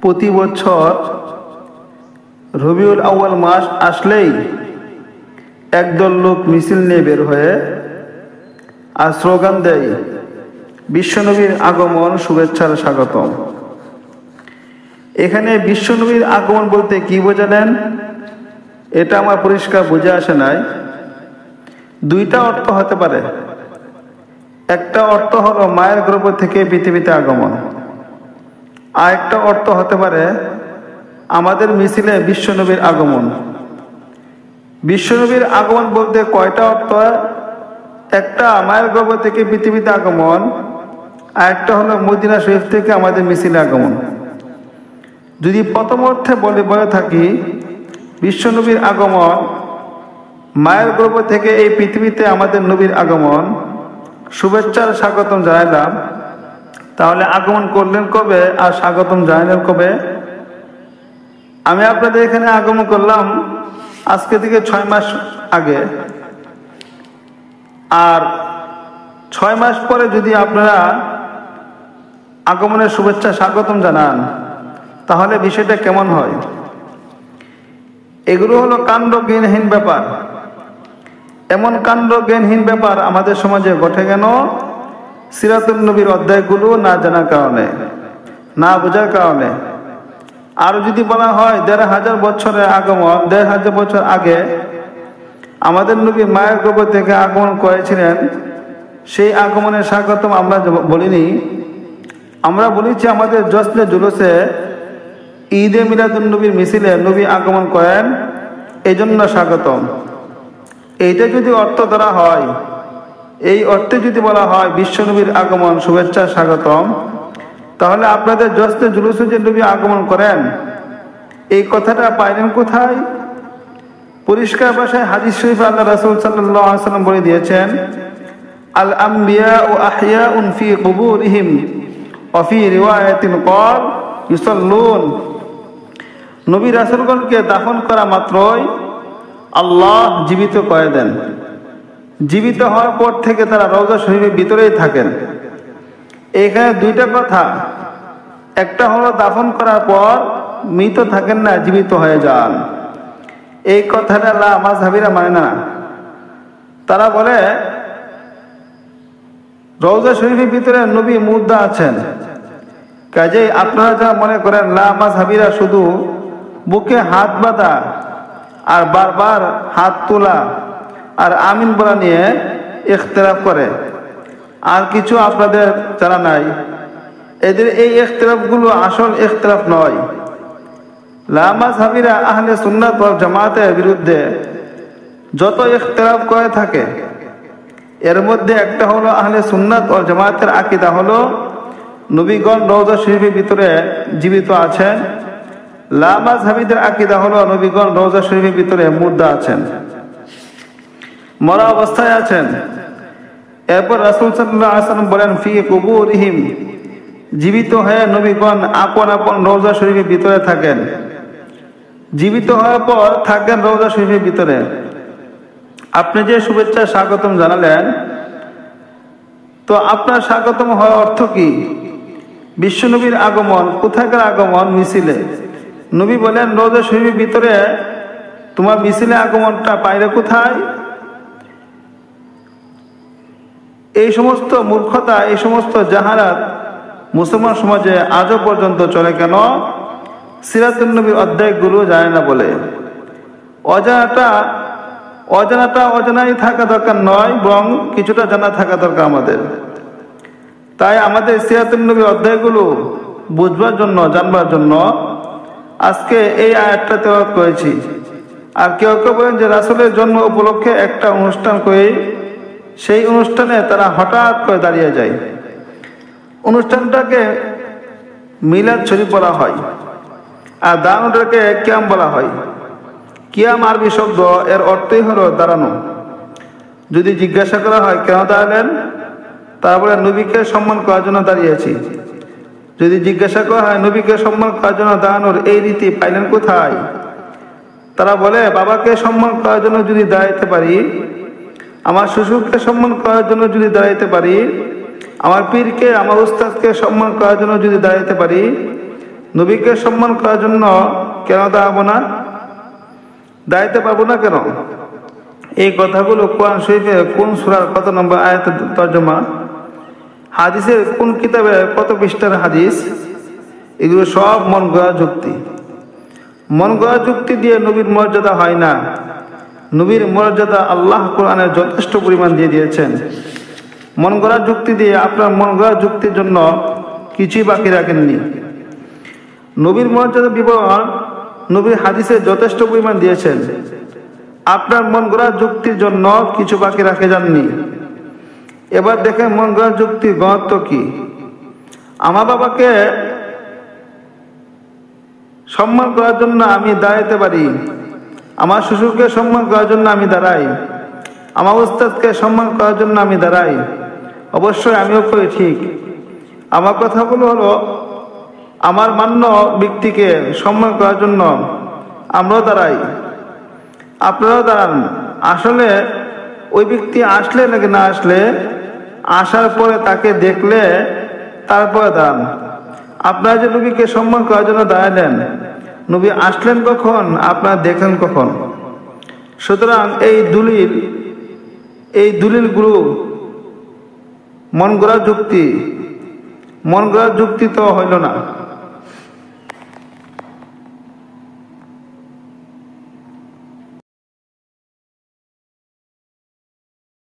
প্রতি বছর রবিউল আউয়াল মাস আসলেই একদল লোক মিছিল নিয়ে বের হয়ে আর স্লোগান দেয়, বিশ্বনবীর আগমন, শুভেচ্ছার স্বাগতম। এখানে বিশ্বনবীর আগমন বলতে কি বোঝালেন এটা আমার পরিষ্কার বুঝে আসে নাই। দুইটা অর্থ হতে পারে। একটা অর্থ হলো মায়ের গর্ভ থেকে পৃথিবীতে আগমন, আর একটা অর্থ হতে পারে আমাদের মিছিলে বিশ্বনবীর আগমন। বিশ্বনবীর আগমন বলতে কয়টা অর্থ? একটা মায়ের গর্ভ থেকে পৃথিবীতে আগমন, আর একটা হলো মদিনা শরীফ থেকে আমাদের মিছিলে আগমন। যদি প্রথম অর্থে বলে থাকি বিশ্বনবীর আগমন, মায়ের গর্ভ থেকে এই পৃথিবীতে আমাদের নবীর আগমন, শুভেচ্ছার স্বাগতম জানাইলাম, তাহলে আগমন করলেন কবে আর স্বাগতম জানাইলেন কবে? আমি আপনাদের এখানে আগমন করলাম আজকে থেকে 6 মাস আগে, আর 6 মাস পরে যদি আপনারা আগমনের শুভেচ্ছা স্বাগতম জানান তাহলে বিষয়টা কেমন হয়? এগুলো হলো কাণ্ড জ্ঞানহীন ব্যাপার। এমন কাণ্ড জ্ঞানহীন ব্যাপার আমাদের সমাজে ঘটে কেন? সিরাতুন নবীর অধ্যায়গুলো না জানার কারণে, না বোঝার কারণে। আর যদি বলা হয় 1500 বছরের আগমন, 1500 বছর আগে আমাদের নবী মায়ের গর্ভ থেকে আগমন করেছিলেন, সেই আগমনের স্বাগতম আমরা বলিনি। আমরা বলেছি আমাদের জশ্নে জুলুসে ঈদে মিলাদুন নবীর মিছিলে নবী আগমন করেন, এই জন্য স্বাগতম। এইটা যদি অর্থ ধরা হয়, এই অর্থে যদি বলা হয় বিশ্বনবীর আগমন, শুভেচ্ছা, স্বাগতম, তাহলে আপনাদের জশ্নে জুলুসে যে নবী আগমন করেন এই কথাটা পাইলেন কোথায়? পরিষ্কার ভাষায় হাদিস শরীফে আল্লাহ রাসূল সাল্লাল্লাহু আলাইহি ওয়াসাল্লাম বলে দিয়েছেন, আল আম্বিয়া ও আহিয়াউন ফি কুবুরিহিম ওয়া ফি রিওয়ায়াতিন ক্বাল ইউসাল্লুন। নবী রাসূলগণকে দাফন করা মাত্রই আল্লাহ জীবিত করে দেন। জীবিত হওয়ার পর থেকে তারা রওজা শরীফের ভিতরেই থাকেন। এখানে দুইটা কথা। একটা হলো দাফন করার পর মৃত থাকেন না, জীবিত হয়ে যান। এই কথাটা মাযহাবীরা মানে না। তারা বলে রওজা শরীফের ভিতরে নবী মুর্দা আছেন। কাজেই আপনারা যা মনে করেন মাযহাবীরা শুধু বুকে হাত বাঁধা আর বারবার হাত তোলা আর আমিন বলা নিয়ে ইখতিলাফ করে, আর কিছু আপনাদের জানা নাই। এদের এই ইখতিলাফগুলো আসল ইখতিলাফ নয়। মাযহাবীরা আহলে সুন্নাত ওয়াল জামাতের বিরুদ্ধে যত ইখতিলাফ করে থাকে এর মধ্যে একটা হলো আহলে সুন্নাত ওয়াল জামাতের আকীদা হলো নবীগণ রওজা শরীফের ভিতরে জীবিত আছেন। মাযহাবীদের আকীদা হলো নবীগণ রওজা শরীফের ভিতরে মুর্দা আছেন, মরা অবস্থায় আছেন। এরপর রাসূল সাল্লাল্লাহু আলাইহি ওয়াসাল্লাম বলেন, ফি কুবুরিহিম, জীবিত হয়ে নবীগণ আপন আপন রওজা শরীফের ভিতরে থাকেন। জীবিত হওয়ার পর থাকেন রওজা শরীফের ভিতরে। আপনি যে শুভেচ্ছা স্বাগতম জানালেন, তো আপনার স্বাগতম হওয়ার অর্থ কি? বিশ্বনবীর আগমন, কোথাকার আগমন? মিছিলে। নবী বলেন রওজা শরীফের ভিতরে, তোমার মিছিলে আগমনটা পাইলে কোথায়? এই সমস্ত মূর্খতা, এই সমস্ত জাহালাত মুসলমান সমাজে আজও পর্যন্ত চলে কেন? সিরাতুন নবীর অধ্যায়গুলো জানে না বলে। অজানাটা অজানাই থাকা দরকার নয়, বরং কিছুটা জানা থাকা দরকার আমাদের। তাই আমাদের সিরাতুন নবীর অধ্যায়গুলো বুঝবার জন্য, জানবার জন্য আজকে এই আয়াতটা তেলাওয়াত করেছি। আর কেউ কেউ বলেন যে রাসূলের জন্ম উপলক্ষে একটা অনুষ্ঠান করে, সেই অনুষ্ঠানে তারা হঠাৎ করে দাঁড়িয়ে যায়। অনুষ্ঠানটাকে মিলাদ শরীফ বলা হয়, আর দাঁড়ানোটাকে কিয়াম বলা হয়। কিয়াম আরবি শব্দ, এর অর্থই হলো দাঁড়ানো। যদি জিজ্ঞাসা করা হয় কেন দাঁড়ালেন, তারপরে নবীকে সম্মান করার জন্য দাঁড়িয়েছি। যদি জিজ্ঞাসা করা হয় নবীকে সম্মান করার জন্য দাঁড়ানোর এই রীতি পাইলেন কোথায়, তারা বলে বাবাকে সম্মান করার জন্য যদি দাঁড়াইতে পারি, আমার শ্বশুরকে সম্মান করার জন্য যদি দাঁড়াইতে পারি, আমার পীরকে, আমার উস্তাদকে সম্মান করার জন্য যদি দাঁড়াইতে পারি, নবীকে সম্মান করার জন্য কেন দাঁড়াবো না, দাঁড়াইতে পারবো না কেন? এই কথাগুলো কোরআন শরীফে কোন সূরার কত নম্বর আয়াতের তর্জমা, হাদিসের কোন কিতাবে কত পৃষ্ঠার হাদিস, এগুলো সব মন গড়া যুক্তি। মন গড়া যুক্তি দিয়ে নবীর মর্যাদা হয় না। নবীর মর্যাদা আল্লাহ কোরআনে যথেষ্ট পরিমাণ দিয়ে দিয়েছেন। মন গড়া যুক্তি দিয়ে আপনার মন গড়া যুক্তির জন্য কিছুই বাকি রাখেননি। নবীর মর্যাদা বিবরণ নবীর হাদিসে যথেষ্ট পরিমাণ দিয়েছেন। আপনার মন গড়া যুক্তির জন্য কিছু বাকি রাখে যাননি। এবার দেখেন মন গড়া যুক্তির গুরুত্ব কি। আমার বাবাকে সম্মান করার জন্য আমি দাঁড়াইতে পারি, আমার শ্বশুরকে সম্মান করার জন্য আমি দাঁড়াই, আমার উস্তাদকে সম্মান করার জন্য আমি দাঁড়াই, অবশ্যই আমিও করি ঠিক। আমার কথাগুলো হলো আমার মান্য ব্যক্তিকে সম্মান করার জন্য আমরাও দাঁড়াই, আপনারাও দাঁড়ান। আসলে ওই ব্যক্তি আসলে নাকি না আসলে, আসার পরে তাকে দেখলে তারপরে দাঁড়ান। আপনারা যে নবীকে সম্মান করার জন্য দাঁড়ালেন, নবী আসলেন কখন, আপনারা দেখলেন কখন? সুতরাং এই দলিলগুলো মন গড়া যুক্তি তো হইল না।